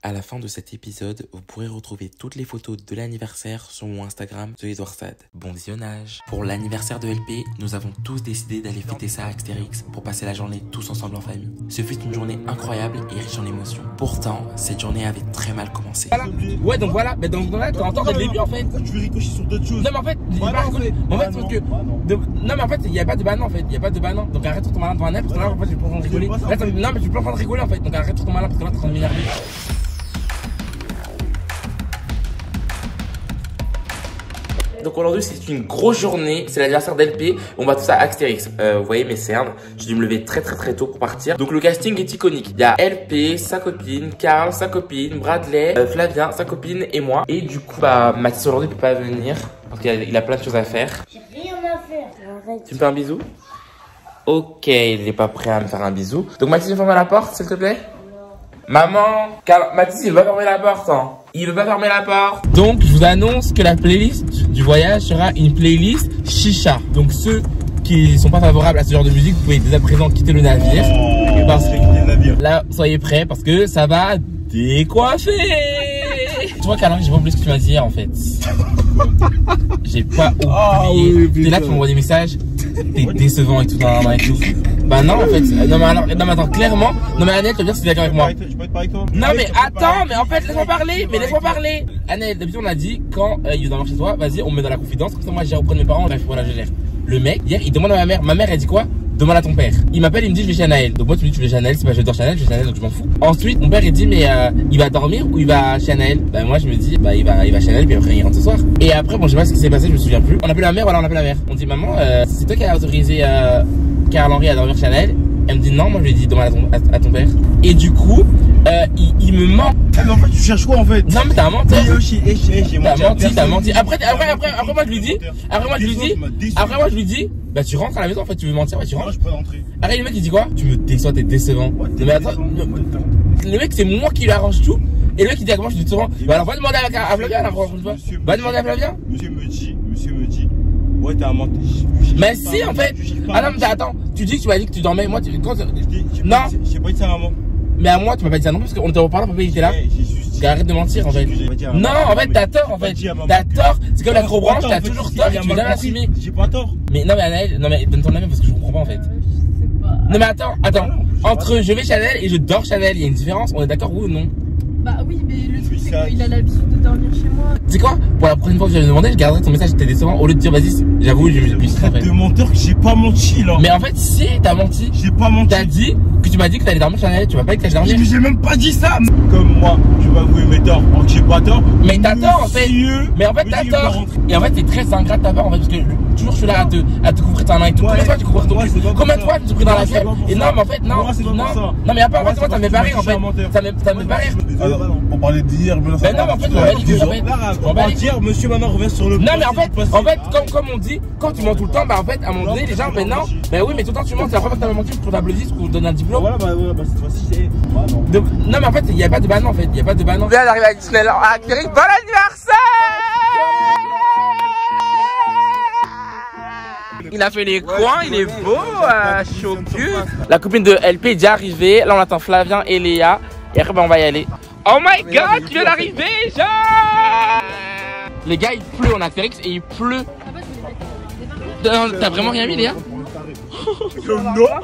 À la fin de cet épisode, vous pourrez retrouver toutes les photos de l'anniversaire sur mon Instagram, TheEdouardSad. Bon visionnage. Pour l'anniversaire de LP, nous avons tous décidé d'aller fêter ça à Astérix pour passer la journée tous ensemble en famille. Ce fut une journée incroyable et riche en émotions. Pourtant, cette journée avait très mal commencé. Voilà. Ouais, donc voilà, mais donc là, t'entends dès le début en fait. Tu veux ricocher sur d'autres choses. Non, mais en fait, il non, mais en fait, il n'y a pas de banane en fait. Il n'y a pas de banane. Donc arrête ton malin devant un air parce que là, en fait, je suis pas en train de rigoler. Là, non, mais je suis pas en train de rigoler en fait. Donc arrête ton malin parce que là, t'es en train de m'énerver. Donc aujourd'hui c'est une grosse journée, c'est l'anniversaire d'LP, on va tout ça à Astérix. Vous voyez mes cernes, j'ai dû me lever très tôt pour partir. Donc le casting est iconique, il y a LP, sa copine, Karl, sa copine, Bradley, Flavien, sa copine et moi. Et du coup bah Mathis aujourd'hui peut pas venir parce qu'il a plein de choses à faire. J'ai rien à faire, arrête. Tu me fais un bisou? Ok, il est pas prêt à me faire un bisou. Donc Mathis, tu fermes la porte s'il te plaît? Maman, Mathis il veut pas fermer la porte hein. Il veut pas fermer la porte. Donc je vous annonce que la playlist du voyage sera une playlist chicha. Donc ceux qui sont pas favorables à ce genre de musique, vous pouvez dès à présent quitter le navire. Oh, parce que là, soyez prêts parce que ça va décoiffer. Tu vois qu'alors j'ai pas oublié ce que tu m'as dit hier en fait. J'ai pas oublié. Oui, t'es là, tu m'envoies des messages. T'es décevant et tout, et tout. Bah non en fait, non mais attends, clairement, non mais Annelle, tu vas dire si t'es d'accord avec moi. Je peux être avec toi. Non mais attends, mais en fait laisse-moi parler, Annelle, d'habitude on a dit quand il va dormir chez toi, vas-y on me met dans la confidence, comme ça moi je gère auprès de mes parents, bref voilà je gère. Le mec, hier il demande à ma mère elle dit quoi? Demande à ton père. Il m'appelle, il me dit je vais chez Anaël. Donc moi tu me dis tu vas chez Anaël, c'est pas je dors chez Anaël, je vais chez Anaël donc je m'en fous. Ensuite mon père il dit mais il va dormir ou il va chez Anaël? Bah moi je me dis bah il va chez Anaël puis après il rentre ce soir. Et après bon je sais pas ce qui s'est passé, je me souviens plus. On appelle la mère, voilà on appelle la mère. On dit maman c'est toi qui as autorisé Karl Henry à dormir chez Anaël? Elle me dit non, moi je lui ai dit demande à ton père. Et du coup il me ment. Mais en fait tu cherches quoi en fait? Non mais t'as menti. T'as menti. Après moi je lui dis bah tu rentres à la maison en fait, tu veux mentir, ouais tu rentres. Je peux rentrer. Arrête le mec il dit quoi? Tu me déçois, t'es décevant. Mais attends, le mec c'est moi qui lui arrange tout. Et le mec il dit à moi je suis décevant. Bah alors va demander à Flavien la prochaine fois. Va demander à Flavien. Monsieur me dit ouais t'es un menteur. Mais si en fait. Ah non mais attends, tu dis que tu m'as dit que tu dormais, moi quand non. J'ai pas dit ça à maman. Mais à moi tu m'as pas dit ça non plus parce qu'on était en parlant, papa il était là. Arrête de mentir en fait. Non en fait t'as tort en fait. T'as tort. C'est comme la gros-branche, t'as toujours tort et tu veux jamais l'assumer. J'ai pas tort. Mais non mais Anaël, non mais donne ton avis parce que je comprends pas en fait. Non mais attends. Entre je vais chez Anaël et je dors chez Anaël, il y a une différence, on est d'accord oui ou non? Bah oui, mais le truc c'est qu'il a l'habitude de dormir chez moi. Tu sais quoi? Pour la prochaine fois que je vais demander, je garderai ton message, t'es décevant. Au lieu de dire vas-y, j'avoue, je me suis de menteur que j'ai pas menti là. Mais en fait, si t'as menti, j'ai pas menti. T'as dit que tu m'as dit que t'allais dormir chez Anaël, tu m'as pas dit que t'allais dormir. J'ai même pas dit ça. Comme moi, je vais avouer mes torts, alors que j'ai pas tort. Mais t'as tort en fait. Mais en fait, t'as tort. Et en fait, t'es très ingrat de ta part en fait, parce que toujours je suis là à te couvrir ta main et tout. Combien de fois tu couvres ton cul? Combien de fois tu te pris dans la gueule? Et non, mais en fait, non. Non, mais à part en fait, moi, ça me fait pas rire en fait. Ça me fait pas rire. On parlait d'hier, mais non, mais en fait, on va dire, monsieur maintenant revient sur le. Non, mais en fait, comme on dit, quand tu mens tout le temps, bah en fait, à un moment donné, les gens, ben non, ben oui, mais tout le temps tu mens, c'est la première fois que t'as menti pour t'applaudir ou donner un diplôme. Voilà, bah cette fois-ci, c'est. Non, mais en fait, il n'y a pas de banane en fait, il n'y a pas de banane. On vient d'arriver à Disneyland, à Astérix, bon anniversaire! Il a fait les coins, il est beau, chaud cul. La copine de LP est déjà arrivée, là on attend Flavien et Léa, et après, ben on va y aller. Oh my god, tu viens d'arriver, genre! Les gars, il pleut, on a Astérix et il pleut. T'as vraiment rien mis, Léa?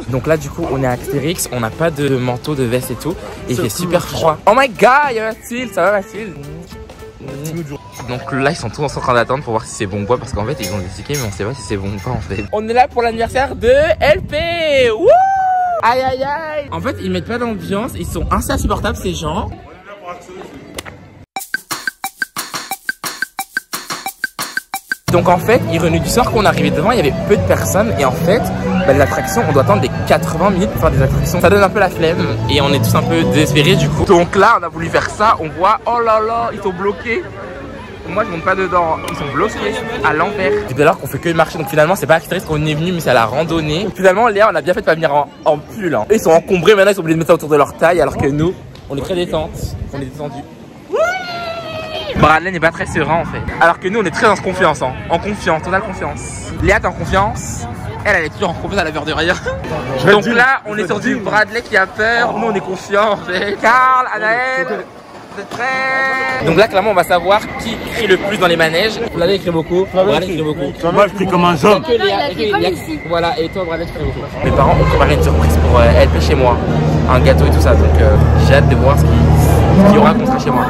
Donc là, du coup, on est à Astérix, on n'a pas de manteau, de veste et tout, et il fait super froid. Oh my god, y'a Mathilde, ça va Mathilde? Donc là, ils sont tous en train d'attendre pour voir si c'est bon ou pas, parce qu'en fait, ils ont des tickets, mais on sait pas si c'est bon ou pas en fait. On est là pour l'anniversaire de LP. Wouh! Aïe aïe aïe! En fait, ils mettent pas d'ambiance, ils sont assez insupportables ces gens. Donc en fait, ironie du sort, qu'on arrivait devant, il y avait peu de personnes et en fait, bah, l'attraction, on doit attendre des 80 minutes pour faire des attractions. Ça donne un peu la flemme et on est tous un peu désespérés du coup. Donc là, on a voulu faire ça, on voit, oh là là, ils sont bloqués. Moi, je monte pas dedans, ils sont bloqués à l'envers. C'est dès lors qu'on fait que marcher, donc finalement, c'est pas Astérix qu'on est venu, mais c'est à la randonnée. Finalement, Léa, on a bien fait de pas venir en pull. Hein. Et ils sont encombrés, maintenant ils sont obligés de mettre ça autour de leur taille, alors que nous, on est très détente, on est détendus. Bradley n'est pas très serein en fait. Alors que nous on est très en confiance, hein. En confiance, totale confiance. Léa t'es en confiance. Elle est toujours en confiance, elle a peur de rien. Donc là on est sur du Bradley qui a peur, nous on est confiants en fait. Karl, Anaël. vous êtes prêts? Donc là, clairement, on va savoir qui crie le plus dans les manèges. Flavien écrit beaucoup. Bradley écrit beaucoup. Moi, je crie comme un homme. Voilà, et toi, Bradley, tu cries beaucoup. Mes parents ont préparé une surprise pour LP chez moi. Un gâteau et tout ça. Donc j'ai hâte de voir ce qu'il y aura qu'on sera chez moi.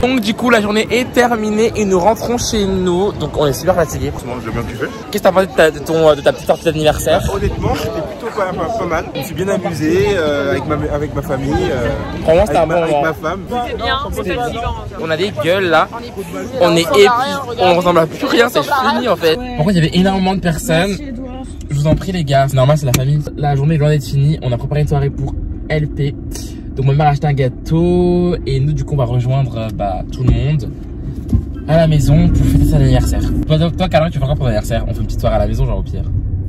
Donc du coup la journée est terminée et nous rentrons chez nous. Donc on est super fatigués. Franchement, j'ai bien kiffé. Qu'est-ce que t'as pensé de ta petite sortie d'anniversaire? Honnêtement, c'était plutôt pas mal. Je me suis bien amusé avec ma famille, Franchement c'était un bon avec moment. ma femme. C'est bien, c'est fatigant. On a des gueules là. On est épis. On ressemble à plus rien, c'est fini en fait. Par contre il y avait énormément de personnes. Je vous en prie les gars, c'est normal, c'est la famille. La journée est loin d'être finie. On a préparé une soirée pour LP. Donc ma mère a acheté un gâteau et nous du coup on va rejoindre tout le monde à la maison pour fêter son anniversaire. Toi Carla, tu fais quoi pour ton anniversaire? On fait une petite soirée à la maison genre au pire.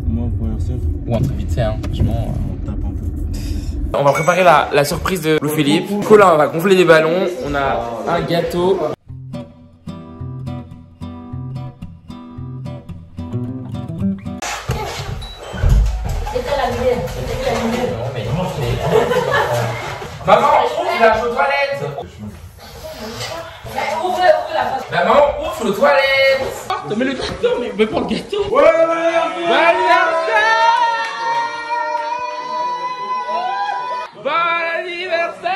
Moi, pour l'anniversaire, Ou un truc vite fait hein, franchement. on tape un peu. On va préparer la surprise de Louis-Philippe. Du coup là on va gonfler des ballons, on a un gâteau. Maman, ouvre la toilette. Maman, ouvre le toilette. Mais le gâteau, mais pas le gâteau. Ouais, bon anniversaire. Bon anniversaire.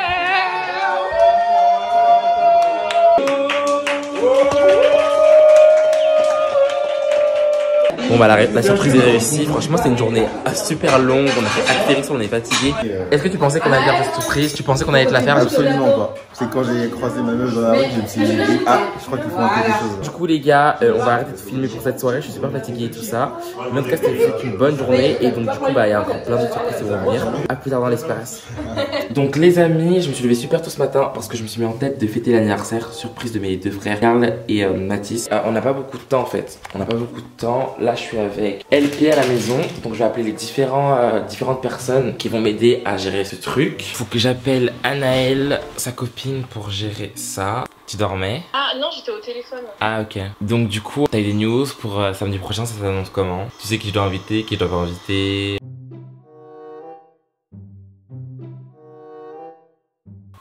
Bon bah la surprise est réussie, franchement c'était une journée super longue, on a fait Astérix, on est fatigué. Est-ce que tu pensais qu'on allait faire cette surprise? Tu pensais qu'on allait te la faire? Absolument pas. C'est quand j'ai croisé ma meuf dans la rue, je me suis dit ah, je crois qu'il faut un peu quelque chose. Du coup les gars, on va arrêter de filmer pour cette soirée, je suis super fatigué et tout ça. Mais en tout cas c'était une bonne journée et donc du coup il y a encore plein d'autres surprises qui vont venir. À plus tard dans l'espace. Donc les amis, je me suis levé super tôt ce matin parce que je me suis mis en tête de fêter l'anniversaire surprise de mes deux frères, Karl et Mathis. On n'a pas beaucoup de temps en fait, on n'a pas beaucoup de temps. Là je suis avec LP à la maison, donc je vais appeler les différentes personnes qui vont m'aider à gérer ce truc. Faut que j'appelle Anaëlle, sa copine, pour gérer ça. Tu dormais? Ah non, j'étais au téléphone. Ah ok. Donc du coup, t'as eu des news pour samedi prochain, ça s'annonce comment? Tu sais qui je dois inviter, qui je dois pas inviter?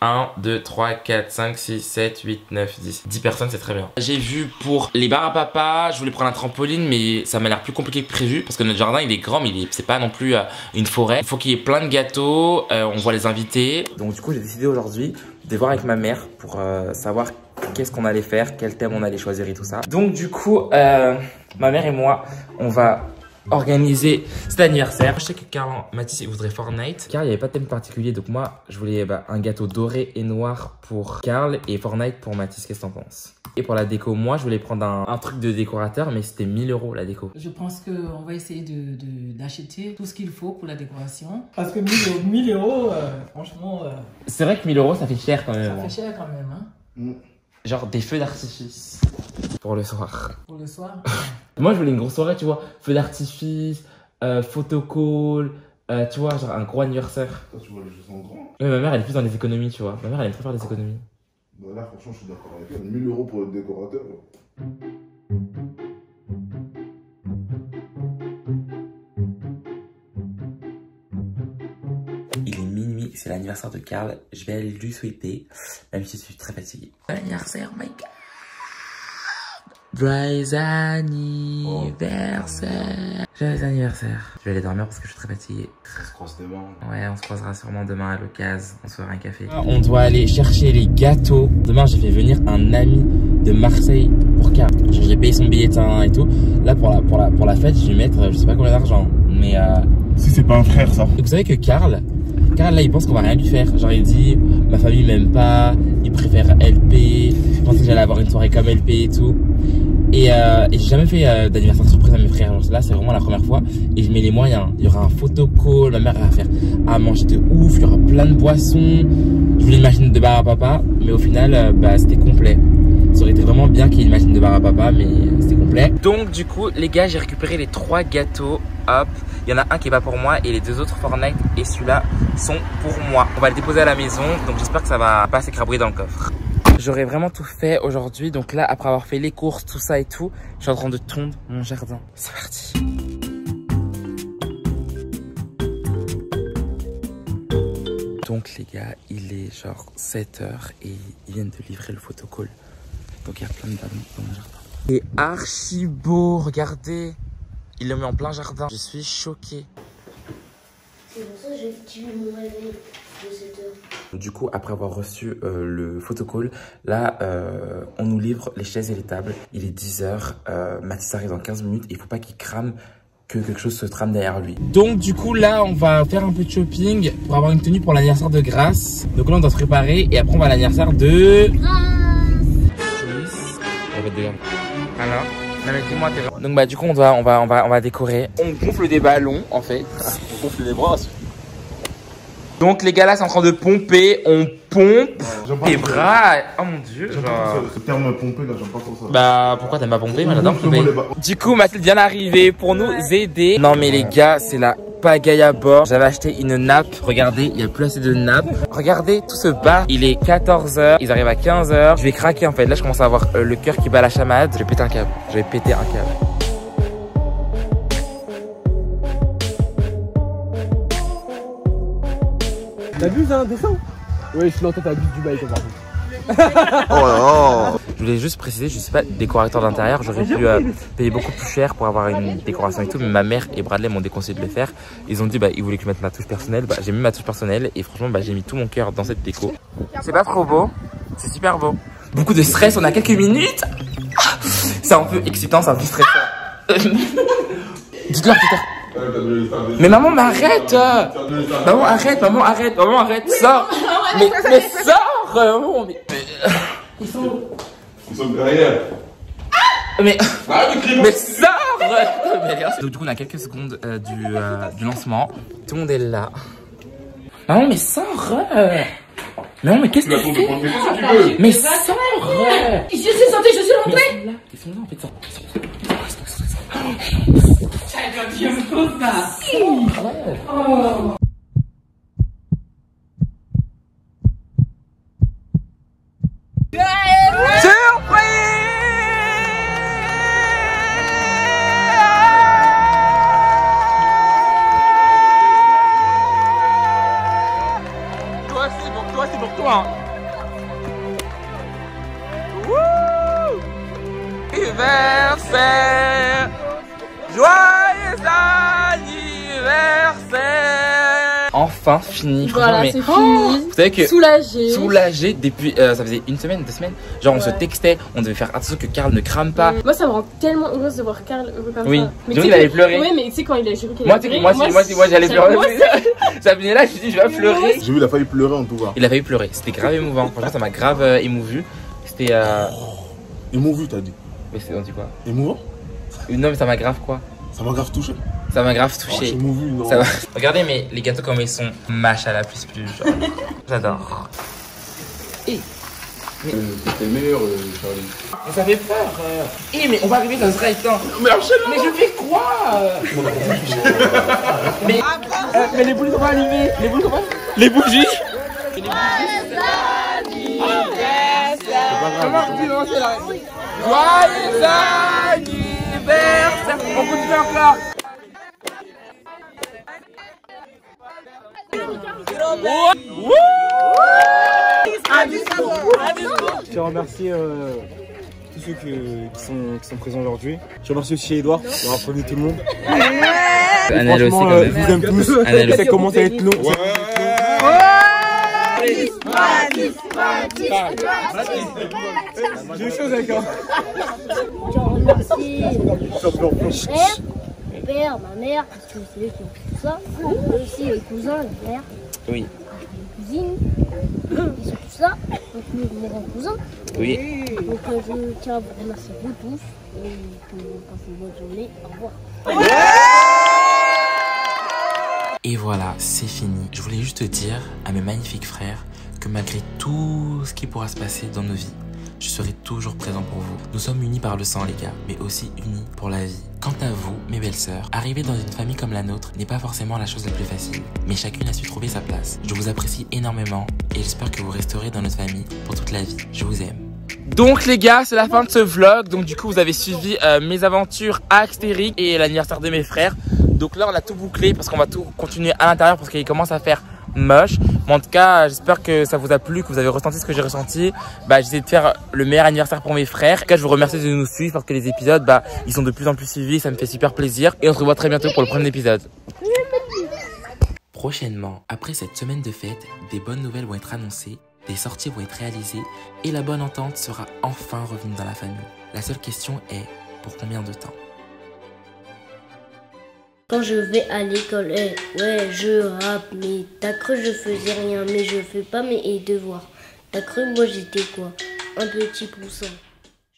1, 2, 3, 4, 5, 6, 7, 8, 9, 10. 10 personnes, c'est très bien. J'ai vu pour les bars à papa, je voulais prendre un trampoline, mais ça m'a l'air plus compliqué que prévu parce que notre jardin il est grand, mais c'est pas non plus une forêt. Il faut qu'il y ait plein de gâteaux, on voit les invités. Donc du coup, j'ai décidé aujourd'hui de voir avec ma mère pour savoir qu'est-ce qu'on allait faire, quel thème on allait choisir et tout ça. Donc du coup, ma mère et moi, on va organiser cet anniversaire. Je sais que Karl, Mathis, il voudrait Fortnite. Karl, il n'y avait pas de thème particulier, donc moi, je voulais un gâteau doré et noir pour Karl et Fortnite pour Mathis. Qu'est-ce que t'en penses? Et pour la déco, moi, je voulais prendre un truc de décorateur, mais c'était 1000 € la déco. Je pense qu'on va essayer d'acheter tout ce qu'il faut pour la décoration. Parce que 1000 €, franchement... C'est vrai que 1000 € ça fait cher quand même. Ça fait cher quand même, hein. Genre des feux d'artifice pour le soir. Pour le soir. Moi, je voulais une grosse soirée, tu vois. Feux d'artifice, photocall, tu vois, genre un gros anniversaire. Toi, tu vois les choses en grand. Mais ma mère, elle est plus dans les économies, tu vois. Ma mère, elle aime trop faire des économies. Bah là, franchement, je suis d'accord avec elle. 1000 € pour le décorateur. Il est minuit, c'est l'anniversaire de Karl. Je vais aller lui souhaiter, même si je suis très fatigué. Bon anniversaire, my God. Joyeux anniversaire. Joyeux anniversaire. Je vais aller dormir parce que je suis très fatigué. On se croise demain. Ouais, on se croisera sûrement demain à l'occasion. On se fera un café. On doit aller chercher les gâteaux. Demain, j'ai fait venir un ami de Marseille pour Karl. J'ai payé son billet de train et tout. Là, pour la fête, je vais mettre je sais pas combien d'argent. Mais Si c'est pas un frère, ça. vous savez que Karl, là, il pense qu'on va rien lui faire. Genre, il dit, ma famille m'aime pas, il préfère LP. Je pensais que j'allais avoir une soirée comme LP et tout. Et j'ai jamais fait d'anniversaire surprise à mes frères. Genre, là, c'est vraiment la première fois. Et je mets les moyens. Il y aura un photocall, ma mère va faire à manger de ouf, il y aura plein de boissons. Je voulais une machine de bar à papa, mais au final, c'était complet. Ça aurait été vraiment bien qu'il y ait une machine de bar à papa, mais c'était complet. Donc du coup, les gars, j'ai récupéré les 3 gâteaux. Hop, il y en a un qui est pas pour moi et les 2 autres Fortnite et celui-là sont pour moi. On va le déposer à la maison, donc j'espère que ça va pas s'écrabouiller dans le coffre. J'aurais vraiment tout fait aujourd'hui, donc là, après avoir fait les courses, tout ça et tout, je suis en train de tondre mon jardin. C'est parti. Donc les gars, il est genre 7h et ils viennent de livrer le photocall. Donc il y a plein de ballons dans le jardin. Et archi beau, regardez. Il le met en plein jardin. Je suis choquée. C'est pour ça que j'ai activé mon réveil de 7h. Du coup, après avoir reçu le photocall, là, on nous livre les chaises et les tables. Il est 10h, Mathis arrive dans 15 minutes. Il faut pas qu'il crame, que quelque chose se trame derrière lui. Donc du coup, là, on va faire un peu de shopping pour avoir une tenue pour l'anniversaire de Grace. Donc là, on doit se préparer et après, on va à l'anniversaire de... Alors, non mais dis-moi, donc bah du coup on va décorer. On gonfle des ballons en fait. On gonfle des brosses. Donc les gars là c'est en train de pomper, on pompe les bras. Oh mon dieu. Le terme pomper là, j'aime pas trop ça. Bah pourquoi t'aimes pas pomper? Moi j'adore pomper. Du coup Mathilde vient d'arriver pour nous aider. Non mais les gars c'est la pagaille à bord. J'avais acheté une nappe. Regardez, il n'y a plus assez de nappe. Regardez tout ce bar. Il est 14h. Ils arrivent à 15h. Je vais craquer en fait. Là je commence à avoir le cœur qui bat la chamade. Je vais péter un câble. Je vais péter un câble. T'abuses hein, descends. Ouais, je l'entends, t'abuses du bail toi par contre. Oh là là. Je voulais juste préciser, je suis pas décorateur d'intérieur, j'aurais pu payer beaucoup plus cher pour avoir une décoration et tout, mais ma mère et Bradley m'ont déconseillé de le faire. Ils ont dit bah ils voulaient que je mette ma touche personnelle, bah j'ai mis ma touche personnelle et franchement bah j'ai mis tout mon cœur dans cette déco. C'est pas trop beau, c'est super beau. Beaucoup de stress, on a quelques minutes. C'est un peu excitant, c'est un peu stressant. Dites-leur peut-être. Mais maman, mais arrête! Maman, arrête, maman, arrête, maman, arrête, sors! Mais sors! Maman, mais... Ils sont derrière. Mais sors! Donc du coup, on a quelques secondes du lancement. Tout le monde est là. Maman, mais sors! Non, mais qu'est-ce que tu fais? Mais sors! Je suis sortie, je suis rentrée. Ils sont là, en fait, sors. Toi, c'est pour toi. Wouh! Anniversaire! Joyeux anniversaire! Enfin fini. Voilà, mais... c'est fini. Vous savez que soulagé depuis ça faisait une semaine, 2 semaines. Genre on se textait, on devait faire attention que Karl ne crame pas. Moi ça me rend tellement heureuse de voir Karl heureux comme oui. ça. Mais il allait pleurer. Oui mais tu sais quand il a juré qu'il moi, allait pleurer. Moi j'allais pleurer. Ça venait là, je me suis dit je vais pleurer. J'ai vu, il a failli pleurer en tout cas. Il a failli pleurer, c'était grave émouvant. Franchement ça m'a grave émouvu. C'était Émouvu t'as dit. Mais on dit quoi? Émouvant? Non mais ça m'a grave quoi? Ça m'a grave touché. Ça m'a grave touché. Émouvu, non. Ça va. Regardez mais les gâteaux comme ils sont mâche à la plus genre. J'adore. C'était le meilleur Charlie. Mais ça fait peur. Mais on va arriver dans ce restaurant. Mais je fais quoi? Mais les bougies sont pas allumées. Les bougies. Joyeux anniversaire. On continue encore. Je tiens à remercier tous ceux qui sont présents aujourd'hui. Je remercie aussi Edouard d'avoir prévenu tout le monde. Annelle aussi, franchement, je vous aime tous. Ça commence à être long. J'ai une chose avec un. Je remercie mon père, ma mère, parce que c'est eux qui ont fait tout ça. Mais aussi les cousins, la mère. Oui. Les cousines. Ils sont tous là. Donc mon grand cousin. Oui. Donc je tiens à vous remercier vous tous. Et que vous passez une bonne journée. Au revoir. Et voilà, c'est fini. Je voulais juste dire à mes magnifiques frères que malgré tout ce qui pourra se passer dans nos vies, je serai toujours présent pour vous. Nous sommes unis par le sang les gars, mais aussi unis pour la vie. Quant à vous, mes belles sœurs, arriver dans une famille comme la nôtre n'est pas forcément la chose la plus facile, mais chacune a su trouver sa place. Je vous apprécie énormément et j'espère que vous resterez dans notre famille pour toute la vie. Je vous aime. Donc les gars, c'est la fin de ce vlog. Donc du coup, vous avez suivi mes aventures à Astérix et l'anniversaire de mes frères. Donc là, on a tout bouclé parce qu'on va tout continuer à l'intérieur parce qu'il commence à faire moche. Mais en tout cas, j'espère que ça vous a plu, que vous avez ressenti ce que j'ai ressenti. J'essaie de faire le meilleur anniversaire pour mes frères. En tout cas, je vous remercie de nous suivre parce que les épisodes, ils sont de plus en plus suivis. Ça me fait super plaisir. Et on se revoit très bientôt pour le prochain épisode. Prochainement, après cette semaine de fête, des bonnes nouvelles vont être annoncées, des sorties vont être réalisées et la bonne entente sera enfin revenue dans la famille. La seule question est, pour combien de temps? Quand je vais à l'école, ouais, je rappe, mais t'as cru je faisais rien, mais je fais pas mes devoirs. T'as cru moi j'étais quoi? Un petit poussin.